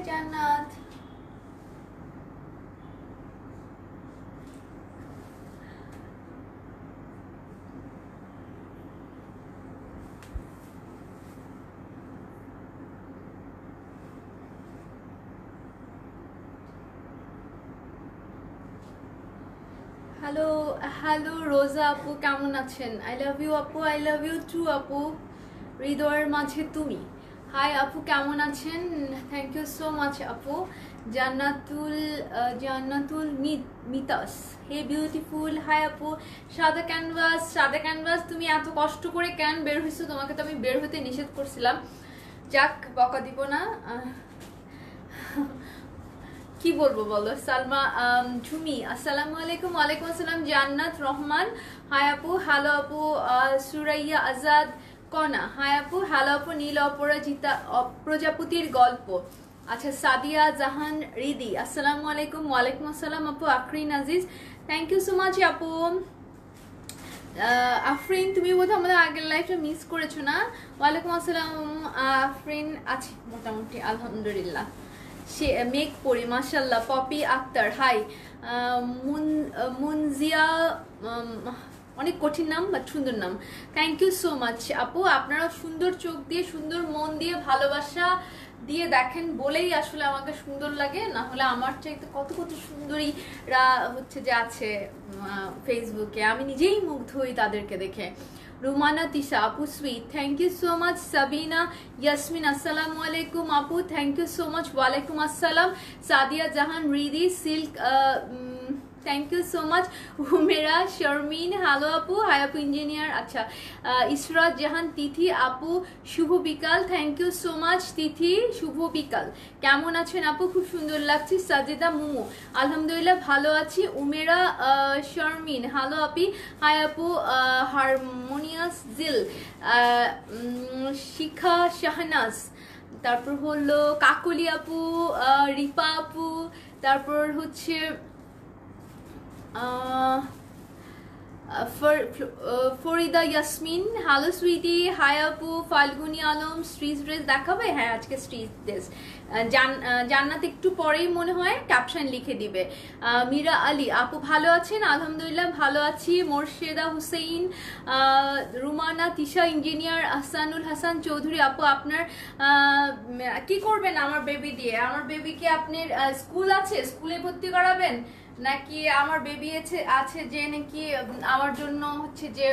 জান্নাত। Hello hello রোজা আপু, কেমন আছেন? আই লাভ ইউ আপু, আই লাভ ইউ টু আপু। হৃদয়ের মাঝে তুমি, হাই আপু, কেমন আছেন? থ্যাংক ইউ সো মাচ আপু। জান্নাতুল মিতাস, হে বিউটিফুল, হাই আপু। সাদা ক্যানভাস, তুমি এত কষ্ট করে কেন বের হইছো? তোমাকে তো আমি বের হতে নিষেধ করছিলাম। যাক, বকা দিব না। কি বলবো বলো। সালমা ঝুমি, আসসালামু আলাইকুম। ওয়ালাইকুম আসসালাম। জান্নাত রহমান, হাই আপু। হ্যালো আপু। সুরাইয়া আজাদ কনা, হাই আপু। হ্যালো আপু। নীল অপরাজিতা প্রজাপতির গল্প, আচ্ছা। সাদিয়া জাহান রিদি, আসসালামু আলাইকুম। ওয়ালাইকুম আসসালাম আপু। Afrin Aziz, thank you so much আপু। আফরিন, তুমি বোধহয় আমাদের আগের লাইফটা মিস করেছো না? ওয়ালাইকুম আসসালাম আফরিন। আছি মোটামুটি, আলহামদুলিল্লাহ। সে মেঘ পড়ি, মাশাল্লাহ। Poppy Akter, high. মুনজিয়া, অনেক কঠিন নাম বাট সুন্দর নাম, থ্যাংক ইউ সো মাচ আপু। আপনারা সুন্দর চোখ দিয়ে, সুন্দর মন দিয়ে, ভালোবাসা দিয়ে দেখেন বলেই আসলে আমাকে সুন্দর লাগে, না হলে আমার চাইতে কত কত সুন্দরীরা হচ্ছে যে আছে ফেসবুকে, আমি নিজেই মুগ্ধ হই তাদেরকে দেখে। রুমানা তিশা আপু, sweet, thank you so much. Sabina Yasmin, আসসালামু আলাইকুম আপু, থ্যাংক ইউ সো মাচ। ওয়ালাইকুম আসসালাম। Sadia Jahan Ridi silk, thank you so much. Humaira Sharmin, hello আপু। হাই আপু ইঞ্জিনিয়ার, আচ্ছা। ইসরাত জাহান তিথি আপু, শুভ বিকাল, thank you so much Tithi, শুভ বিকাল। কেমন আছেন আপু? খুব সুন্দর লাগছে। সাজেদা মুমু, আলহামদুলিল্লাহ ভালো আছি। উমেরা শর্মিন, হ্যালো আপি। হাই আপু। হারমোনিয়াস জিল, শিখা শাহনাজ, তারপর হলো কাকলি আপু, রিপা আপু, তারপর হচ্ছে ফরিদা ইয়াসমিন, হ্যালো সুইটি, হাই আপু। ফাল্গুনি আলম, স্ট্রিট ড্রেস দেখাবে? হ্যাঁ, আজকে স্ট্রিট ড্রেস। জান্নাত একটু পরেই মনে হয় ক্যাপশন লিখে দিবে। মীরা আলী আপু, ভালো আছেন? আলহামদুলিল্লাহ ভালো আছি। মোর্শেদা হুসেইন, রুমানা তিশা ইঞ্জিনিয়ার, আহসানুল হাসান চৌধুরী আপু, আপনার কি করবেন আমার বেবি দিয়ে? আমার বেবিকে আপনার স্কুল আছে, স্কুলে ভর্তি করাবেন, নাকি আমার বেবি আছে যে নাকি আমার জন্য হচ্ছে যে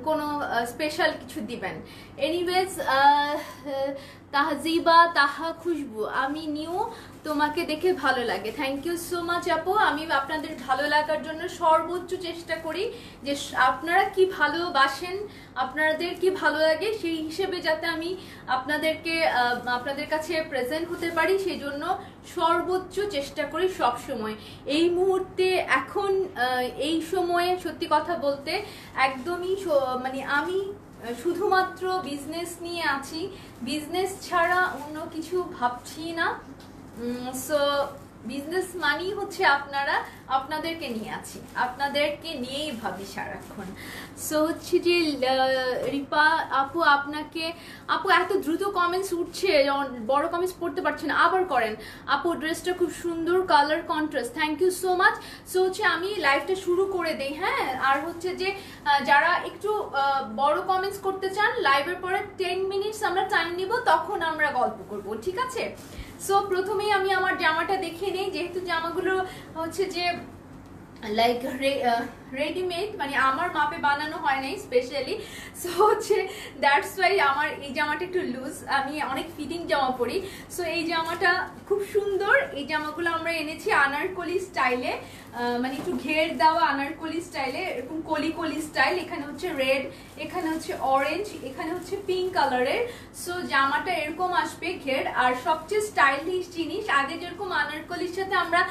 কোনো স্পেশাল কিছু দিবেন? এনিওয়েজ, তাহজিবা তাহা খুশবু, আমি নিউ, তোমাকে দেখে ভালো লাগে, থ্যাংক ইউ সো মাচ আপু। আমি আপনাদের ভালো লাগার জন্য সর্বোচ্চ চেষ্টা করি যে আপনারা কি ভালোবাসেন, আপনাদের কি ভালো লাগে, সেই হিসেবে যাতে আমি আপনাদের কাছে প্রেজেন্ট হতে পারি, সেই জন্য সর্বোচ্চ চেষ্টা করি সব সময়। এই মুহূর্তে এখন এই সময়ে সত্যি কথা বলতে একদমই মানে আমি শুধুমাত্র বিজনেস নিয়ে আছি, বিজনেস ছাড়া অন্য কিছু ভাবছি না। সো বিজনেস মানেই হচ্ছে আপনাদেরকে নিয়ে আছি, আপনাদেরকে নিয়েই ভাবি সারাক্ষণ। সো হচ্ছে যে রিপা আপু, আপু এত দ্রুত কমেন্টস উঠছে, বড় কমেন্টস পড়তে পারছি না, আবার করেন আপু। ড্রেসটা খুব সুন্দর, colour contrast, thank you so much. So হচ্ছে আমি লাইভটা শুরু করে দেই, হ্যাঁ। আর হচ্ছে যে যারা একটু বড় কমেন্টস করতে চান, লাইভের পরে 10 মিনিটস আমরা টাইম নিব, তখন আমরা গল্প করব, ঠিক আছে? সো প্রথমেই আমি আমার জামাটা দেখিয়ে নেই, যেহেতু জামাগুলো হচ্ছে যে লাইক রেডিমেড, মানে আমার মাপে বানানো হয় নাই স্পেশালি। সো হচ্ছে দ্যাটস ওয়াই আমার এই জামাটা একটু লুজ, আমি অনেক ফিটিং জামা পরি। সো এই জামাটা খুব সুন্দর। এই জামাগুলো আমরা এনেছি আনারকলি স্টাইলে, মানে একটু ঘের দেওয়া আনারকলি স্টাইলে, এরকম কলি কলি স্টাইল। এখানে হচ্ছে রেড, এখানে হচ্ছে অরেঞ্জ, এখানে হচ্ছে পিঙ্ক কালারের। সো জামাটা এরকম আসবে ঘের। আর সবচেয়ে স্টাইলিশ জিনিস, আগে যেরকম আনারকলির সাথে আমরা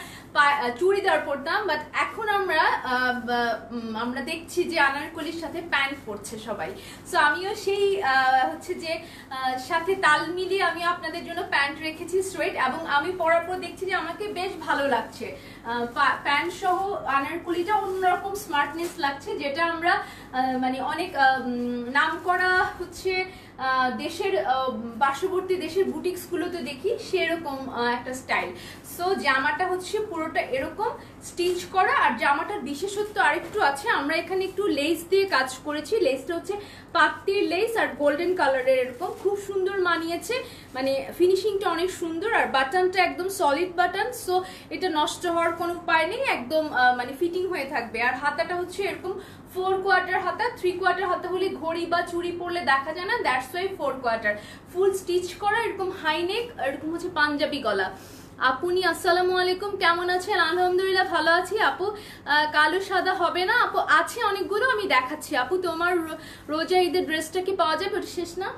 চুড়িদার পরতাম, বাট এখন আমরা দেখছি যে আনারকলির সাথে প্যান্ট পরছে সবাই। সো আমিও সেই হচ্ছে যে সাথে তাল মিলিয়ে আমি আপনাদের জন্য প্যান্ট রেখেছি স্ট্রেট, এবং আমি পরার পর দেখছি যে আমাকে বেশ ভালো লাগছে। প্যান্ট সহ আনারকলিটা অন্যরকম স্মার্টনেস লাগছে, যেটা আমরা মানে অনেক নাম করা হচ্ছে দেশের পার্শ্ববর্তী দেশের বুটিক্সগুলোতে দেখি সেরকম একটা স্টাইল। সো জামাটা হচ্ছে পুরোটা এরকম স্টিচ করা, আর জামাটার বিশেষত্ব আরেকটু আছে, আমরা এখানে একটু লেস দিয়ে কাজ করেছি। লেসটা হচ্ছে পাত্তির লেস আর গোল্ডেন কালারের, এরকম খুব সুন্দর মানিয়েছে, মানে ফিনিশিংটা অনেক সুন্দর। আর বাটনটা একদম সলিড বাটন, সো এটা নষ্ট হওয়ার কোনো উপায় নেই, একদম মানে ফিটিং হয়ে থাকবে। আর হাতাটা হচ্ছে এরকম 4 কোয়ার্টার হাতা, 3 কোয়ার্টার হাতা হলে ঘড়ি বা চুড়ি পরলে দেখা যায় না, that's why 4 quarter. Full stitch করা, এরকম হাই নেক, এরকম হচ্ছে পাঞ্জাবি গলা। আপুনি আসসালামু আলাইকুম, কেমন আছেন? আলহামদুলিল্লাহ ভালো আছি আপু। কালো সাদা হবে না আপু? আছে অনেকগুলো, আমি দেখাচ্ছি আপু। তোমার রোজা ঈদের ড্রেসটা কি পাওয়া যাবে? ওটা শেষ না?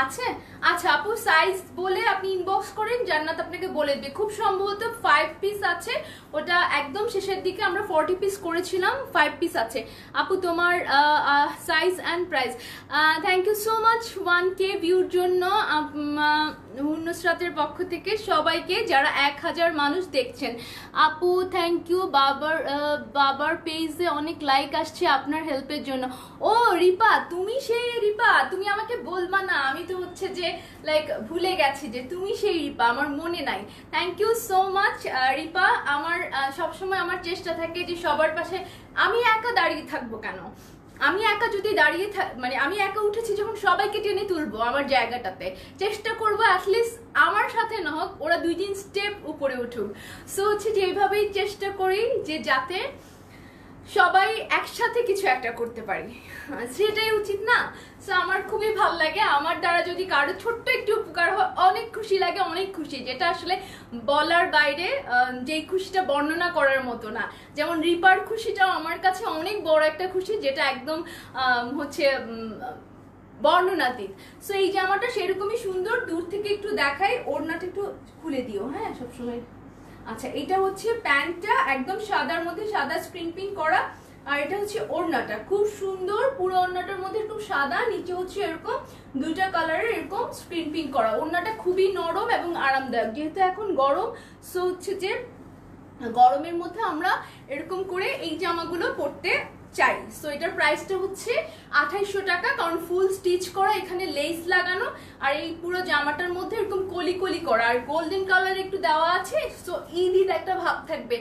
আছে? আচ্ছা আপু, সাইজ বলে আপনি ইনবক্স করেন, জান্নাত আপনাকে বলে দেবে। খুব সম্ভবত 5 পিস আছে, ওটা একদম শেষের দিকে আমরা 40 পিস করেছিলাম, 5 পিস আছে আপু। তোমার size and price. Thank you so much 1K ভিউর জন্য নুসরাতের পক্ষ থেকে সবাইকে, যারা 1000 মানুষ দেখছেন আপু। Thank you. বাবার পেজে অনেক লাইক আসছে আপনার হেল্পের জন্য। ও রিপা, তুমি সেই রিপা, তুমি আমাকে বলবা না? আমি তো হচ্ছে যে লাইক ভুলে গেছি যে তুমি সেই রিপা, আমার মনে নাই। Thank you so much Ripa. আমার সবসময় আমার চেষ্টা থাকে যে সবার পাশে, আমি একা দাঁড়িয়ে থাকবো কেন? আমি একা যদি দাঁড়িয়ে মানে আমি একা উঠেছি যখন, সবাইকে টেনে তুলবো আমার জায়গাটাতে, চেষ্টা করবো অ্যাটলিস্ট আমার সাথে না হোক ওরা 2-3 স্টেপ উপরে উঠুক। সো হচ্ছে যে এইভাবেই চেষ্টা করি যে যাতে সবাই একসাথে কিছু একটা করতে পারি, সেটাই উচিত না? সো আমার খুবই ভালো লাগে, আমার দ্বারা যদি কারো ছোট্ট একটু উপকার হয় অনেক খুশি লাগে, অনেক খুশি, যেটা আসলে বলার বাইরে, যেই খুশিটা বর্ণনা করার মতো না। যেমন রিপার খুশিটাও আমার কাছে অনেক বড় একটা খুশি, যেটা একদম হচ্ছে বর্ণনাতীত। সো এই জামাটা সেরকমই সুন্দর, দূর থেকে একটু দেখাই। ওড়নাটা একটু খুলে দিও, হ্যাঁ সবসময়। আচ্ছা, এটা হচ্ছে প্যান্টটা একদম সাদার মধ্যে সাদা স্ক্রিন প্রিন্ট করা, আর এটা হচ্ছে ওড়নাটা খুব সুন্দর, পুরো ওড়নাটার মধ্যে একটু সাদা, নিচে হচ্ছে এরকম 2টা কালারের এরকম স্ক্রিন প্রিন্ট করা। ওড়নাটা খুবই নরম এবং আরামদায়ক, যেহেতু এখন গরম, সো হচ্ছে যে গরমের মধ্যে আমরা এরকম করে এই জামাগুলো পরতে চাই। সো এটার প্রাইসটা হচ্ছে 2800 টাকা, কারণ ফুল স্টিচ করা, এখানে লেস লাগানো, আর এই পুরো জামাটার মধ্যে এরকম কলি কলি করা, আর গোল্ডেন কালার একটু দেওয়া আছে। সো ঈদ একটা ভাব থাকবে।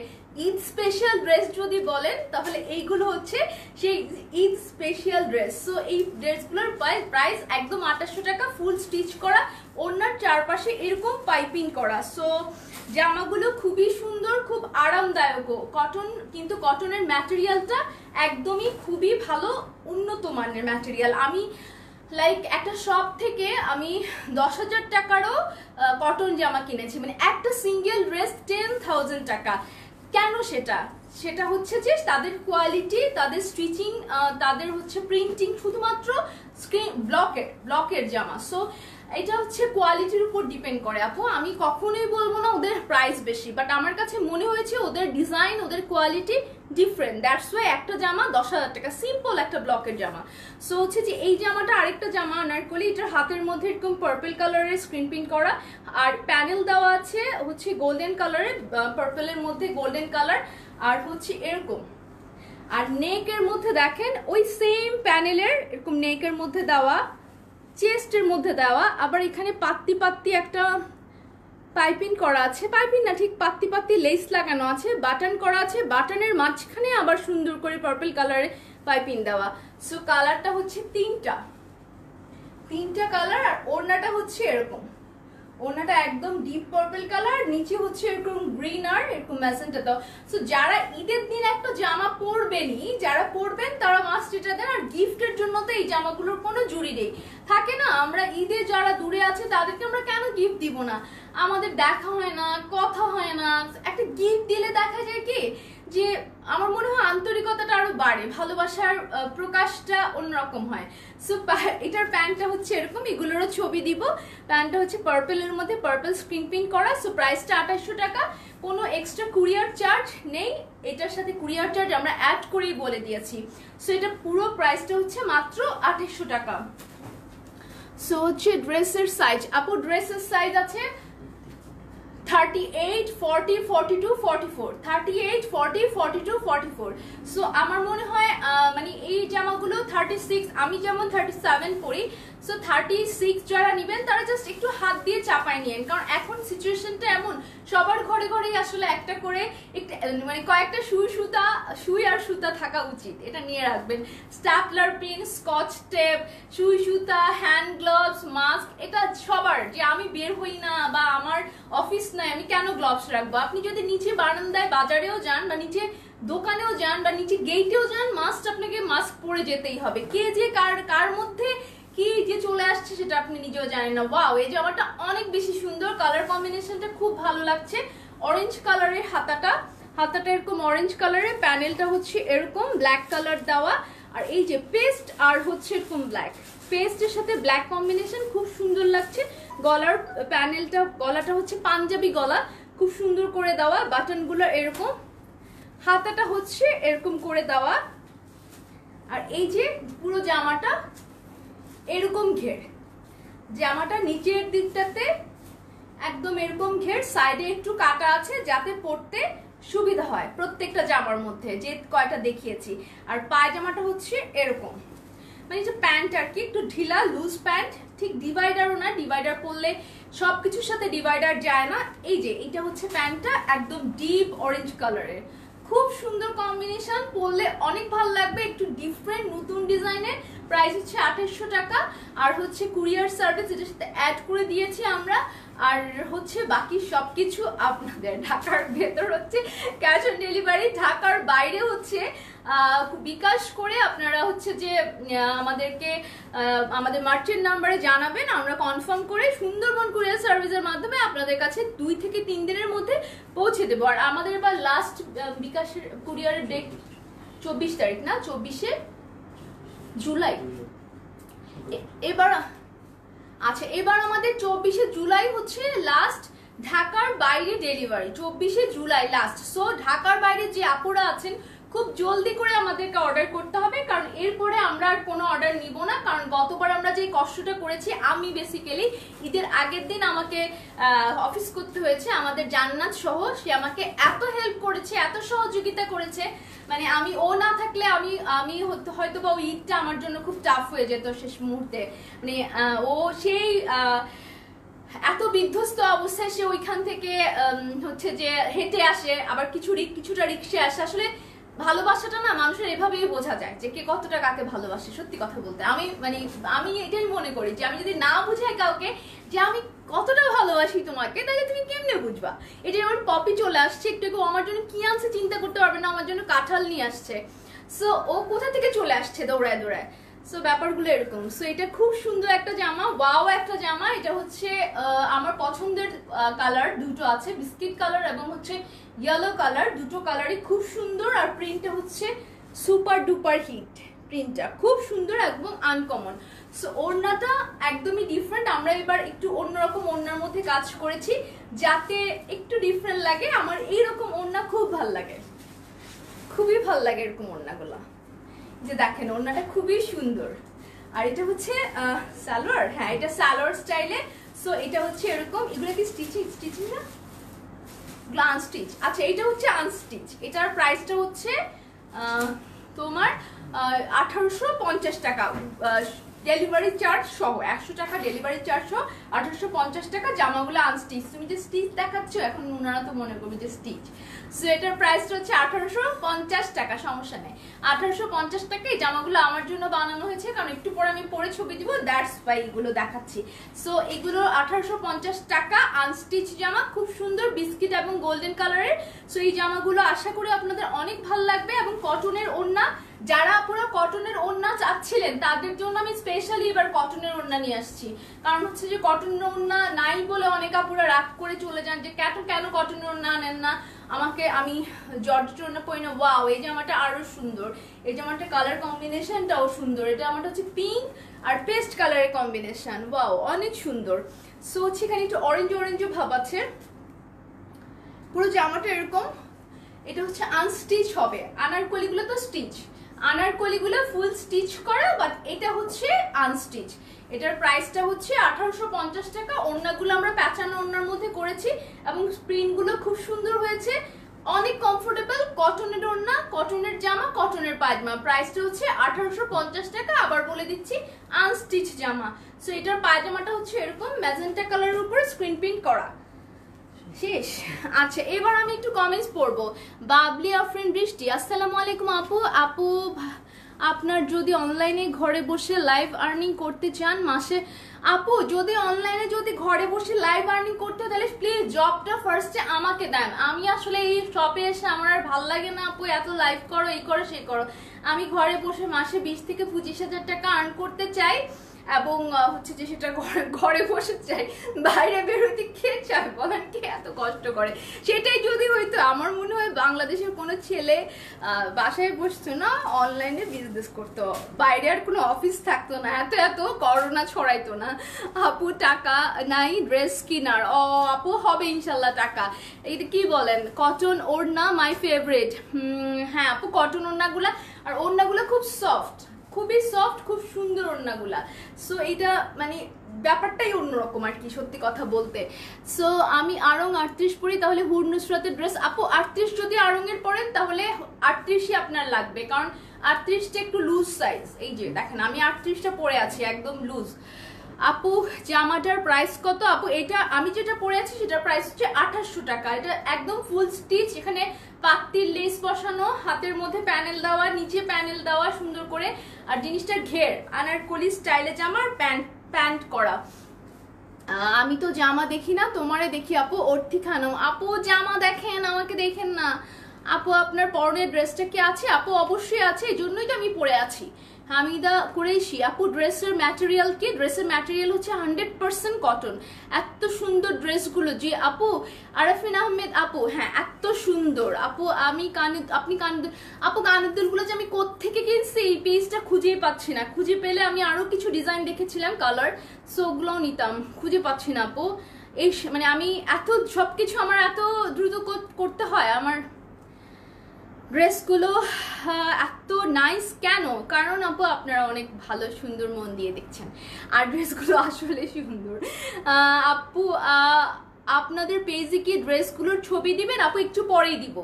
ঈদ স্পেশাল ড্রেস যদি বলেন তাহলে এইগুলো হচ্ছে সেই ঈদ স্পেশাল ড্রেস। সো এই ড্রেসগুলোর প্রাইস একদম 2800 টাকা, ফুল স্টিচ করা, ওড়নার চারপাশে এরকম পাইপিং করা। সো জামাগুলো খুবই সুন্দর, খুব আরামদায়ক, কটন, কিন্তু কটনের ম্যাটেরিয়ালটা একদমই খুবই ভালো, উন্নত মানের ম্যাটেরিয়াল। আমি লাইক একটা শপ থেকে আমি 10,000 টাকারও কটন জামা কিনেছি, মানে একটা সিঙ্গেল ড্রেস 10,000 টাকা। কেন? সেটা হচ্ছে যে তাদের কোয়ালিটি, তাদের স্টিচিং, তাদের হচ্ছে প্রিন্টিং, শুধুমাত্র ব্লকের জামা। সো এটা হচ্ছে কোয়ালিটির উপর ডিপেন্ড করে আপু। আমি কখনোই বলবো না ওদের প্রাইস বেশি, বাট আমার কাছে মনে হয়েছে ওদের ডিজাইন, ওদের কোয়ালিটি ডিফারেন্ট, দ্যাটস ওয়াই একটা জামা 10,000 টাকা, সিম্পল একটা ব্লকের জামা। সো হচ্ছে যে এই জামাটা, আরেকটা জামা আনারকলি, এটার হাতের মধ্যে এরকম পার্পল কালারের স্ক্রিন প্রিন্ট করা, আর প্যানেল দেওয়া আছে হচ্ছে গোল্ডেন কালারের, পার্পলের মধ্যে গোল্ডেন কালার, আর হচ্ছে এরকম। আর নেকের মধ্যে দেখেন ওই সেম প্যানেলের এরকম নেকের মধ্যে দেওয়া, চেস্টের মধ্যে দেওয়া, আবার এখানে পাত্তি পাত্তি একটা পাইপিং করা আছে, পাইপিং না ঠিক পাত্তি পাত্তি লেস লাগানো আছে, বাটন করা আছে, বাটনের মাঝখানে আবার সুন্দর করে পার্পল কালারে পাইপিং দেওয়া। সো কালারটা হচ্ছে তিনটা কালার, আর ওড়নাটা হচ্ছে এরকম, ওড়নাটা একদম ডিপ পার্পল কালার, নিচে হচ্ছে এরকম গ্রিন আর এরকম ম্যাজেন্টা দাও। সো যারা ঈদের দিন একটা জামা পরবেনই, যারা পরবেন তারা মাস্ট এটা দেন। আর গিফটের জন্য তো এই জামাগুলোর কোনো জুড়ি নেই, থাকে না আমরা ঈদে যারা দূরে আছে তাদেরকে আমরা কেন গিফট দিব না? আমাদের দেখা হয় না, কথা হয় না, একটা গিফট দিলে দেখা যায় কি যে আমার মনে হয় আন্তরিকতাটা আরো বাড়ে, ভালোবাসার প্রকাশটা অন্যরকম হয়। সো এটার প্যান্টটা হচ্ছে এরকম, এগুলোরও ছবি দিব। প্যান্টটা হচ্ছে পার্পলের মধ্যে পার্পল স্ক্রিন প্রিন্ট করা। সো প্রাইসটা 2800 টাকা, কোনো এক্সট্রা কুরিয়ার চার্জ নেই, এটার সাথে কুরিয়ার চার্জ আমরা অ্যাড করেই বলে দিয়েছি। সো এটা পুরো প্রাইসটা হচ্ছে মাত্র 2800 টাকা। সো হচ্ছে ড্রেসের সাইজ আপু, ড্রেসের সাইজ আছে 38, 40, 42, 44, 38, 40, 42, 44। সো আমার মনে হয় মানে এই জামাগুলো 36, আমি যেমন 37 পরি, সো 36 যারা নেবেন তারা জাস্ট একটু হাত দিয়ে চাপায় নিয়েন, কারণ এখন সিচুয়েশনটা এমন সবার ঘরে ঘরেই আসলে একটা করে একটা মানে কয়েকটা সুই আর সুতা থাকা উচিত, এটা নিয়ে রাখবেন। স্ট্যাপলার পিন, স্কচ টেপ, সুই সুতা, হ্যান্ড গ্লাভস, মাস্ক, এটা সবার, যে আমি বের হই না বা আমার অফিস নাই আমি কেন গ্লাভস রাখবো। আপনি যদি নিচে বারান্দায় বাজারেও যান বা নিচে দোকানেও যান বা নিচে গেটেও যান, মাস্ট আপনাকে মাস্ক পরে যেতেই হবে। কে যে কার মধ্যে কি যে চলে আসছে সেটা আপনি নিজেও জানেন না। ওয়াও, এই জামাটা অনেক বেশি সুন্দর, কালার কম্বিনেশনটা খুব ভালো লাগছে। অরেঞ্জ কালারের হাতাটা এরকম অরেঞ্জ কালারের, প্যানেলটা হচ্ছে এরকম ব্ল্যাক কালার দেওয়া, আর এই যে পেস্ট আর হচ্ছে এরকম ব্ল্যাক, পেস্টের সাথে ব্ল্যাক কম্বিনেশন খুব সুন্দর লাগছে। গলার প্যানেলটা, গলাটা হচ্ছে পাঞ্জাবি গলা, খুব সুন্দর করে দেওয়া, বাটনগুলো এরকম, হাতাটা হচ্ছে এরকম করে দেওয়া, আর এই যে পুরো জামাটা এরকম ঘের, জামাটা নিচের দিকটাতে একদম এরকম ঘের, সাইডে একটু কাটা আছে যাতে পরতে সুবিধা হয় প্রত্যেকটা জামার মধ্যে যে কয়টা দেখিয়েছি। আর পায়জামাটা হচ্ছে এরকম, মানে যে প্যান্ট আর কি, একটু ঢিলা লুজ প্যান্ট, ঠিক ডিভাইডারও না, ডিভাইডার পরলে সবকিছুর সাথে ডিভাইডার যায় না। এই যে এটা হচ্ছে প্যান্টটা, একদম ডিপ অরেঞ্জ কালারের, খুব সুন্দর কম্বিনেশন, পরলে অনেক ভালো লাগবে, একটু ডিফারেন্ট নতুন ডিজাইনের। প্রাইস হচ্ছে 2800 টাকা, আর হচ্ছে কুরিয়ার সার্ভিস এটার সাথে অ্যাড করে দিয়েছি আমরা। আর হচ্ছে বাকি সবকিছু আপনাদের, ঢাকার ভেতর হচ্ছে ক্যাশ অন ডেলিভারি, ঢাকার বাইরে হচ্ছে বিকাশ করে আপনারা হচ্ছে যে আমাদেরকে আমাদের মার্চেন্ট নাম্বারে জানাবেন, আমরা কনফার্ম করে সুন্দরবন কুরিয়ার সার্ভিসের মাধ্যমে আপনাদের কাছে 2 থেকে 3 দিনের মধ্যে পৌঁছে দেবো। আর আমাদের এবার লাস্ট বিকাশের কুরিয়ারের ডেট 24 তারিখ না, 24শে জুলাই এবার। আচ্ছা, এবার আমাদের 24শে জুলাই হচ্ছে লাস্ট ঢাকার বাইরে ডেলিভারি, 24শে জুলাই লাস্ট। সো ঢাকার বাইরে যে আপুরা আছেন খুব জলদি করে আমাদেরকে অর্ডার করতে হবে, কারণ এরপরে আমরা আর কোনো অর্ডার নিব না। কারণ গতবার আমরা যে কষ্টটা করেছি, আমি বেসিক্যালি ঈদের আগের দিন আমাকে অফিস করতে হয়েছে, আমাদের জান্নাত সহ, সে আমাকে এত হেল্প করেছে, এত সহযোগিতা করেছে, মানে ও না থাকলে আমি হয়তো বা ওই ঈদটা আমার জন্য খুব টাফ হয়ে যেত শেষ মুহূর্তে। মানে ও সেই এত বিধ্বস্ত অবস্থায় সে ওইখান থেকে হচ্ছে যে হেঁটে আসে, আবার কিছুটা রিক্সে আসে। আসলে ভালোবাসাটা না মানুষের এভাবেই বোঝা যায় যে কে কতটা কাকে ভালোবাসে। সত্যি কথা বলতে আমি এটাই মনে করি যে আমি যদি না বুঝাই কাউকে যে আমি কতটা ভালোবাসি তোমাকে, তাহলে তুমি কেমনে বুঝবা। এটা আমার পপি চলে আসছে একটু, আমার জন্য কি আনছে চিন্তা করতে পারবে না, আমার জন্য কাঁঠাল নিয়ে আসছে। সো ও কোথা থেকে চলে আসছে দৌড়ায় দৌড়ায়। সো ব্যাপারগুলো এরকম। সো এটা খুব সুন্দর একটা জামা, ওয়াও একটা জামা। এটা হচ্ছে আমার পছন্দের কালার দুটো আছে, বিস্কিট কালার এবং হচ্ছে ইয়েলো কালার, দুটো কালারই খুব সুন্দর। আর প্রিন্টটা হচ্ছে সুপার ডুপার হিট, প্রিন্টটা খুব সুন্দর, একদম আনকমন। সো ওড়নাটা একদমই ডিফারেন্ট, আমরা এবার একটু অন্যরকম ওড়নার মধ্যে কাজ করেছি যাতে একটু ডিফারেন্ট লাগে। আমার এইরকম ওড়না খুব ভাল লাগে, খুবই ভাল লাগে এরকম ওড়নাগুলো। যে দেখেন ওড়নাটা খুবই সুন্দর। আর এটা হচ্ছে সালোয়ার, হ্যাঁ এটা সালোয়ার স্টাইলে। সো এটা হচ্ছে এরকম, এগুলো কি স্টিচিং না, আনস্টিচ। আচ্ছা, এটা হচ্ছে আনস্টিচ। এটার প্রাইসটা হচ্ছে তোমার 1850 টাকা, ডেলিভারি চার্জ সহ 100 টাকা ডেলিভারি চার্জ সহ 1850 টাকা। জামাগুলো আনস্টিচ, তুমি যে স্টিচ দেখাচ্ছ এখন ওনারা তো মনে করবে যে স্টিচ। সো এটার প্রাইসটা হচ্ছে 1850 টাকা, সমস্যা নেই, 1850 টাকা। এই জামাগুলো আমার জন্য বানানো হয়েছে, কারণ একটু পরে আমি পরে ছবি দিব, দ্যাটস ওয়াই এগুলো দেখাচ্ছি। সো এগুলো 1850 টাকা, আনস্টিচ জামা, খুব সুন্দর বিস্কিট এবং গোল্ডেন কালারের। সো এই জামাগুলো আশা করি আপনাদের অনেক ভালো লাগবে। এবং কটনের ওড়না, যারা আপুরা কটনের ওড়না চাচ্ছিলেন তাদের জন্য আমি স্পেশালি এবার কটনের ওড়না নিয়ে আসছি। কারণ হচ্ছে যে কটনের ওড়না নাই বলে অনেক আপুরা রাগ করে চলে যান যে কেন কটনের ওড়না আনেন না, আমি জর্জেটের ওড়না পরি না। ওয়াও, এই জামাটা আরো সুন্দর, এই জামাটা কালার কম্বিনেশনটাও সুন্দর। এটা আমারটা হচ্ছে পিঙ্ক আর পেস্ট কালারের কম্বিনেশন, ওয়াও অনেক সুন্দর। সো হচ্ছে এখানে একটু অরেঞ্জ ভাব আছে, পুরো জামাটা এরকম। এটা হচ্ছে আনস্টিচ হবে, আনারকলিগুলো তো স্টিচ, আনারকলিগুলো ফুল স্টিচ করা, বাট এটা হচ্ছে আনস্টিচ। এটার প্রাইসটা হচ্ছে 1850 টাকা। ওড়নাগুলো আমরা প্যাঁচানো ওড়নার মধ্যে করেছি এবং প্রিন্টগুলো খুব সুন্দর হয়েছে, অনেক কমফোর্টেবল। কটনের ওড়না, কটনের জামা, কটনের পায়জামা, প্রাইসটা হচ্ছে 1850 টাকা। আবার বলে দিচ্ছি আনস্টিচ জামা। সো এটার পায়জামাটা হচ্ছে এরকম ম্যাজেন্টা কালারের উপর স্ক্রিন প্রিন্ট করা। শেষ। আচ্ছা, এবার আমি একটু কমেন্টস পড়বো। বাবলি আফরিন বৃষ্টি, আসসালামু আলাইকুম আপু। আপু আপনার যদি অনলাইনে ঘরে বসে লাইভ আর্নিং করতে চান মাসে, আপু যদি অনলাইনে যদি ঘরে বসে লাইভ আর্নিং করতে হয় তাহলে প্লিজ জবটা ফার্স্টে আমাকে দেন। আমি আসলে এই শপে এসে আমার আর ভাল লাগে না আপু, এত লাইভ করো, এই করো সেই করো। আমি ঘরে বসে মাসে 20 থেকে 25,000 টাকা আর্ন করতে চাই, এবং হচ্ছে যে সেটা ঘরে বসে চাই, বাইরে বেরোতে কে চায় বলেন, কে এত কষ্ট করে? সেটাই যদি হইতো, আমার মনে হয় বাংলাদেশের কোনো ছেলে বাসায় বসতো না, অনলাইনে বিজনেস করতো, বাইরে আর কোনো অফিস থাকতো না, এত এত করোনা ছড়াইতো না। আপু টাকা নাই ড্রেস কিনার, আপু হবে ইনশাল্লাহ টাকা। এটা কি বলেন, কটন ওড়না মাই ফেভারিট। হ্যাঁ আপু, কটন ওড়নাগুলা, আর ওড়নাগুলো খুব সফট, খুবই সফট, খুব সুন্দর ওড়নাগুলা। সো এটা মানে ব্যাপারটাই অন্যরকম আর কি, সত্যি কথা বলতে। সো আমি আরং 38 পরি, তাহলে হুর নুসরাতের ড্রেস। আপু 38 যদি আরং এর পরেন তাহলে 38ই আপনার লাগবে, কারণ 38টা একটু লুজ সাইজ। এই যে দেখেন আমি 38টা পরে আছি একদম লুজ। আপু জামাটার প্রাইস কত? আপু এটা আমি যেটা পরে আছি সেটার প্রাইস হচ্ছে 2800 টাকা। এটা একদম ফুল স্টিচ, এখানে পাত্তির লেস বসানো, হাতের মধ্যে প্যানেল দেওয়া, নিচে প্যানেল দেওয়া সুন্দর করে, আর জিনিসটার ঘের আনারকলি স্টাইলে জামার প্যান্ট করা। আমি তো জামা দেখি না, তোমারে দেখি আপু। অর্থি খানম, আপু জামা দেখেন, আমাকে দেখেন না। আপু আপনার পরনের ড্রেসটা কি আছে? আপু অবশ্যই আছে, এই জন্যই তো আমি পরে আছি। হামিদা কুরেশি, আপু ড্রেসের ম্যাটেরিয়াল কি? ড্রেসের ম্যাটেরিয়াল হচ্ছে 100% কটন। এত সুন্দর ড্রেসগুলো। জি আপু। আরাফিন আহমেদ আপু, হ্যাঁ এত সুন্দর আপু। আপনি আপু কানের দুলগুলো যে আমি কোত্থেকে কিনছি এই পেজটা খুঁজেই পাচ্ছি না, খুঁজে পেলে আমি আরো কিছু ডিজাইন দেখেছিলাম কালার, সো ওগুলোও নিতাম, খুঁজে পাচ্ছি না আপু। এই মানে আমি এত সবকিছু আমার এত দ্রুত করতে হয়। আমার ড্রেসগুলো এত নাইস কেন? কারণ আপু আপনারা অনেক ভালো সুন্দর মন দিয়ে দেখছেন, আর ড্রেসগুলো আসলে সুন্দর। আপু আপনাদের পেজে কি ড্রেসগুলোর ছবি দিবেন? আপু একটু পরেই দিব।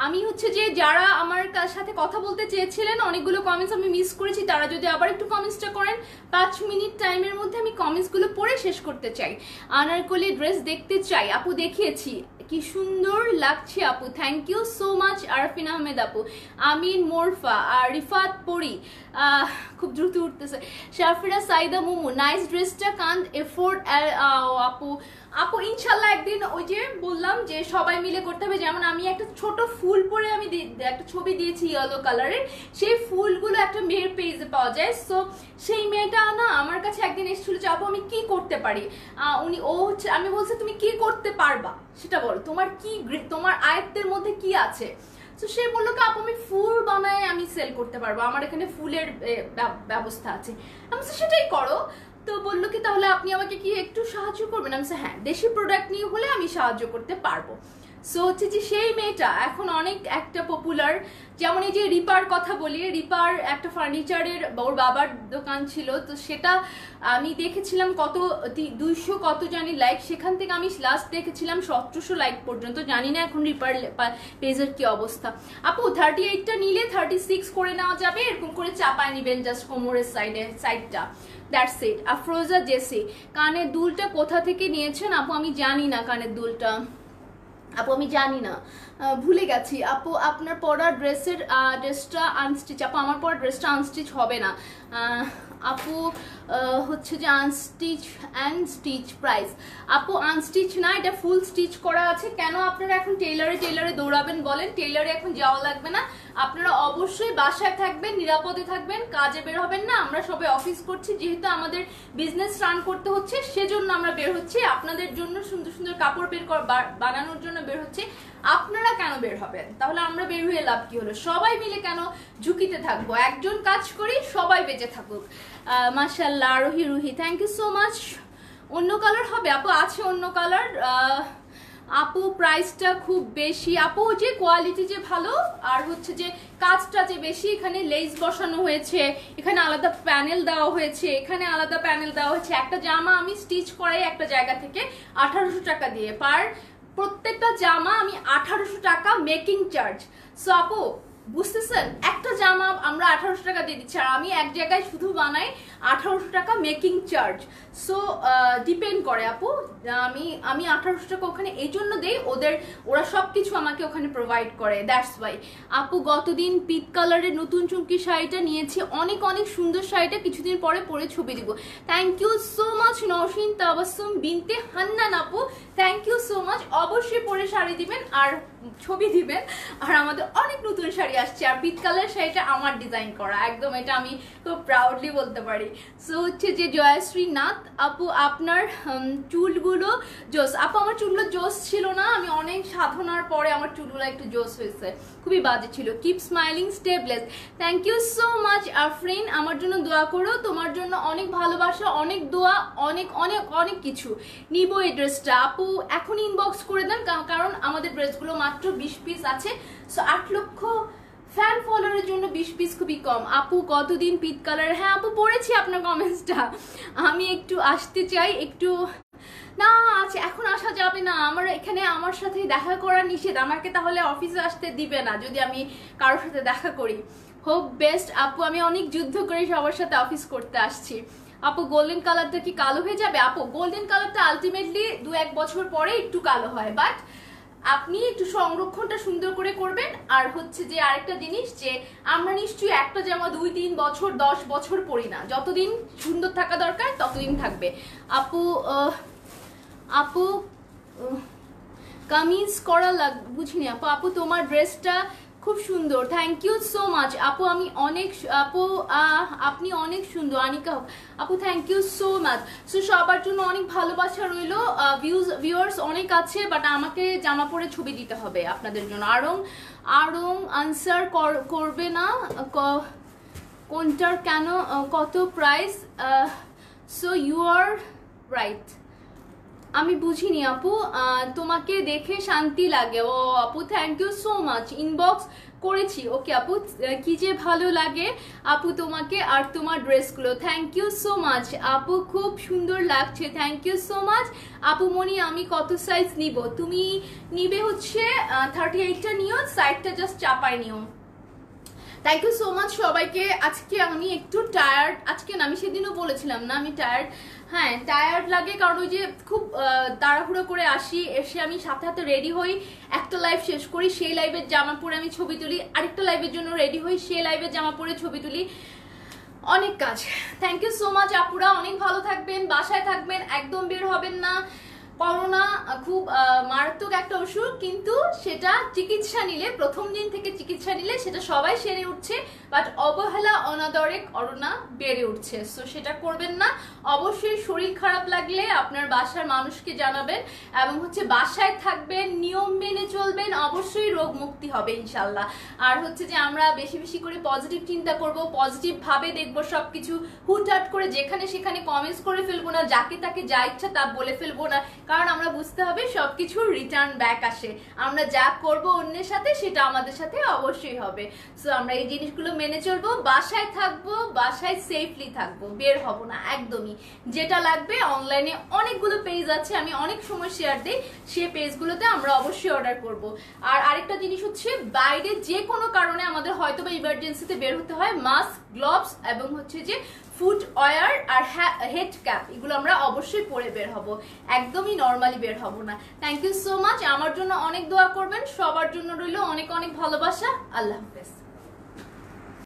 আমি হচ্ছে যে যারা আমার সাথে কথা বলতে চেয়েছিলেন, অনেকগুলো কমেন্টস আমি মিস করেছি, তারা যদি আবার একটু কমেন্টসটা করেন, 5 মিনিট টাইমের মধ্যে আমি কমেন্টসগুলো পড়ে শেষ করতে চাই। আনারকলি ড্রেস দেখতে চাই আপু, দেখিয়েছি, কি সুন্দর লাগছে আপু, thank you so much. Arfin Ahmed আপু, আমিন মোরফা, আর রিফাত পরি, খুব দ্রুত উঠতেছে। শারফিরা সাইদা মুমু, নাইস ড্রেসটা কান্ট এফোর্ড। আপু আপু ইনশাল্লাহ একদিন ওই যে বললাম যে সবাই মিলে করতে হবে। যেমন আমি একটা ছোট ফুল পরে আমি একটা ছবি দিয়েছি ইয়েলো কালারের, সেই ফুলগুলো একটা মেয়ের পেজে পাওয়া যায়। সো সেই মেয়েটা না আমার কাছে একদিন এসেছিল যে আপু আমি কি করতে পারি। আমি বলছি তুমি কি করতে পারবা সেটা বলো, তোমার কি, তোমার আয়ত্তের মধ্যে কি আছে। তো সে বললো কি আপু আমি ফুল বানায় আমি সেল করতে পারবো, আমার এখানে ফুলের ব্যবস্থা আছে। আমি সেটাই করো। তো বললো কি তাহলে আপনি আমাকে কি একটু সাহায্য করবেন? আমি হ্যাঁ, দেশি প্রোডাক্ট নিয়ে হলে আমি সাহায্য করতে পারবো। সো হচ্ছে যে সেই মেয়েটা এখন অনেক একটা পপুলার। যেমন এই যে রিপার কথা বলি, রিপার একটা ফার্নিচারের ওর বাবার দোকান ছিল, তো সেটা আমি দেখেছিলাম কত 200 কত জানি লাইক, সেখান থেকে আমি লাস্ট দেখেছিলাম 1700 লাইক পর্যন্ত। জানি না এখন রিপার পেজের কি অবস্থা। আপু 38টা নিলে 36 করে নেওয়া যাবে, এরকম করে চাপায় নিবেন জাস্ট কোমরের সাইডটা, দ্যাটস ইট। আফরোজা জেসি, কানের দুলটা কোথা থেকে নিয়েছেন? আপু আমি জানি না কানের দুলটা, আপু আমি জানি না, ভুলে গেছি। আপু আপনার পরা ড্রেসটা আনস্টিচ। আপু আমার পরা ড্রেসটা আনস্টিচ হবে না আপু, হচ্ছে যে আনস্টিচ অ্যান্ড স্টিচ প্রাইস। আপু আনস্টিচ না, এটা ফুল স্টিচ করা আছে। কেন আপনারা এখন টেইলারে দৌড়াবেন বলেন? টেইলারে এখন যাওয়া লাগবে না, আপনারা অবশ্যই বাসায় থাকবেন, নিরাপদে থাকবেন, কাজে বের হবেন না। আমরা সবাই অফিস করছি, যেহেতু আমাদের বিজনেস রান করতে হচ্ছে সেজন্য আমরা বের হচ্ছি, আপনাদের জন্য সুন্দর সুন্দর কাপড় বানানোর জন্য বের হচ্ছে। আপনারা কেন বের হবেন? তাহলে আমরা বের হয়ে লাভ কি হলো? সবাই মিলে কেন ঝুঁকিতে থাকবো? একজন কাজ করি, সবাই বেঁচে থাকুক। মাশাআল্লাহ Ruhi, thank you so much. অন্য কালার হবে আপু? আছে অন্য কালার। আপু প্রাইসটা খুব বেশি আপু, যে কোয়ালিটি যে ভালো, আর হচ্ছে যে কাজটা যে বেশি, এখানে লেস বসানো হয়েছে, এখানে আলাদা প্যানেল দেওয়া হয়েছে, এখানে আলাদা প্যানেল দেওয়া হয়েছে। একটা জামা আমি স্টিচ করাই একটা জায়গা থেকে 1800 টাকা দিয়ে, প্রত্যেকটা জামা আমি 1800 টাকা মেকিং চার্জ। সো আপু বুঝতেছেন? একটা জামা আমরা 1800 টাকা দিয়ে দিচ্ছি, আর আমি এক জায়গায় শুধু বানাই 1800 টাকা মেকিং চার্জ। সো ডিপেন্ড করে আপু, আমি 1800 টাকা ওখানে এই জন্য দেই, ওরা সবকিছু আমাকে ওখানে প্রোভাইড করে, দ্যাটস ওয়াই। আপু গতদিন পিট কালারের নতুন চুমকি শাড়িটা নিয়েছি, অনেক অনেক সুন্দর শাড়িটা, কিছুদিন পরে পরে ছবি দিব। Thank you so much Nowshin Tabassum Binte Hannan আপু, থ্যাংক ইউ সো মাচ। অবশ্যই পরে শাড়ি দিবেন আর ছবি দিবেন। আর আমাদের অনেক নতুন শাড়ি আসছে, আর পিট কালার শাড়িটা আমার ডিজাইন করা, একদম এটা আমি খুব প্রাউডলি বলতে পারি। সো হচ্ছে যে জয়শ্রী নাথ আপু, আপনার চুলগুলো জোস। আপু আমার চুলগুলো জোস ছিল না, আমি অনেক সাধনার পরে আমার চুলগুলো একটু জোস হয়েছে, খুবই বাজে ছিল। Keep smiling stay blessed, thank you so much Afrin. আমার জন্য দোয়া করো, তোমার জন্য অনেক ভালোবাসা, অনেক দোয়া, অনেক অনেক অনেক কিছু। নিব এই ড্রেসটা আপু, এখন ইনবক্স করে দেন, কারণ আমাদের ড্রেসগুলো মাত্র 20 পিস আছে। সো 8 লক্ষ ফ্যান ফলোয়ারের জন্য 20 পিস খুবই কম। আপু কতদিন পিট কালার, হ্যাঁ আপু পড়েছি আপনার কমেন্টসটা, আমি একটু আসতে চাই, একটু না আছে, এখন আসা যাবে না, আমার এখানে আমার সাথে দেখা করা নিষেধ, আমাকে তাহলে অফিসে আসতে দিবে না যদি আমি কারোর সাথে দেখা করি। হোপ বেস্ট আপু, আমি অনেক যুদ্ধ করে সবার সাথে অফিস করতে আসছি। আপু গোল্ডেন কালারটা কি কালো হয়ে যাবে? আপু গোল্ডেন কালারটা আলটিমেটলি 2-1 বছর পরে একটু কালো হয়, বাট আপনি একটু সংরক্ষণটা সুন্দর করে করবেন। আর হচ্ছে যে আরেকটা জিনিস, যে আমরা নিশ্চয়ই একটা জামা 2-3 বছর 10 বছর পরি না, যতদিন সুন্দর থাকা দরকার ততদিন থাকবে। আপু আপু কামিজ করা বুঝিনি আপু। আপু তোমার ড্রেসটা খুব সুন্দর, থ্যাংক ইউ সো মাচ আপু। আমি অনেক আপু, আপনি অনেক সুন্দর। আনিকা আপু thank you so much. So সবার জন্য অনেক ভালোবাসা রইলো। ভিউয়ার্স অনেক আছে, বাট আমাকে জামা পরে ছবি দিতে হবে আপনাদের জন্য। আরং আনসার করবে না কোনটার কেন কত price? So you are right, আমি বুঝিনি আপু, তোমাকে দেখে শান্তি লাগে। ও আপু thank you so much, inbox করেছি। ওকে আপু, কি যে ভালো লাগে আপু তোমাকে আর তোমার ড্রেসগুলো, থ্যাংক ইউ সো মাচ আপু, খুব সুন্দর লাগছে, থ্যাংক ইউ সো মাচ আপু। মনি আমি কত সাইজ নিব? তুমি নিবে হচ্ছে 38টা নিও, সাইডটা জাস্ট চাপাই নিও। থ্যাংক ইউ সো মাচ সবাইকে। আজকে আমি একটু টায়ার্ড, আজকে না আমি সেদিনও বলেছিলাম না আমি টায়ার্ড, হ্যাঁ টায়ার্ড লাগে, কারণ ওই যে খুব তাড়াহুড়ো করে আসি, এসে আমি সাথে সাথে রেডি হই, একটা লাইভ শেষ করি, সেই লাইভের জামা পরে আমি ছবি তুলি, আরেকটা লাইভের জন্য রেডি হই, সেই লাইভের জামা পরে ছবি তুলি, অনেক কাজ। থ্যাংক ইউ সো মাচ আপুরা, অনেক ভালো থাকবেন, বাসায় থাকবেন, একদম বের হবেন না। করোনা খুব মারাত্মক একটা ওষুধ, কিন্তু সেটা চিকিৎসা নিলে, প্রথম দিন থেকে চিকিৎসা নিলে সেটা সবাই সেরে উঠছে, বাট অবহেলা অনাদরে করোনা বেড়ে উঠছে। সো সেটা করবেন না। অবশ্যই শরীর খারাপ লাগলে আপনার বাসার মানুষকে জানাবেন, এবং হচ্ছে বাসায় থাকবেন, নিয়ম মেনে চলবেন, অবশ্যই রোগ মুক্তি হবে ইনশাল্লাহ। আর হচ্ছে যে আমরা বেশি বেশি করে পজিটিভ চিন্তা করব, পজিটিভ ভাবে দেখবো সবকিছু, হুটহাট করে যেখানে সেখানে কমেন্টস করে ফেলবো না, যাকে তাকে যা ইচ্ছা তা বলে ফেলবো না, কারণ আমরা বুঝতে হবে সবকিছুর রিটার্ন ব্যাক আসে। আমরা যা করব অন্যের সাথে সেটা আমাদের সাথে অবশ্যই হবে। সো আমরা এই জিনিসগুলো মেনে চলবো, বাসায় থাকবো, বাসায় সেফলি থাকবো, বের হব না একদমই। যেটা লাগবে অনলাইনে অনেকগুলো পেজ আছে, আমি অনেক সময় শেয়ার দিই, সেই পেজগুলোতে আমরা অবশ্যই অর্ডার করব। আর আরেকটা জিনিস হচ্ছে, বাইরে যে কোনো কারণে আমাদের হয়তো বা ইমার্জেন্সিতে বের হতে হয়, মাস্ক, গ্লোভস এবং হচ্ছে যে ফুট ওয়্যার আর হেড ক্যাপ, এগুলো আমরা অবশ্যই পরে বের হব, একদমই নর্মালি বের হব না। থ্যাংক ইউ সো মাচ, আমার জন্য অনেক দোয়া করবেন, সবার জন্য রইল অনেক অনেক ভালোবাসা। আল্লাহ হাফেজ।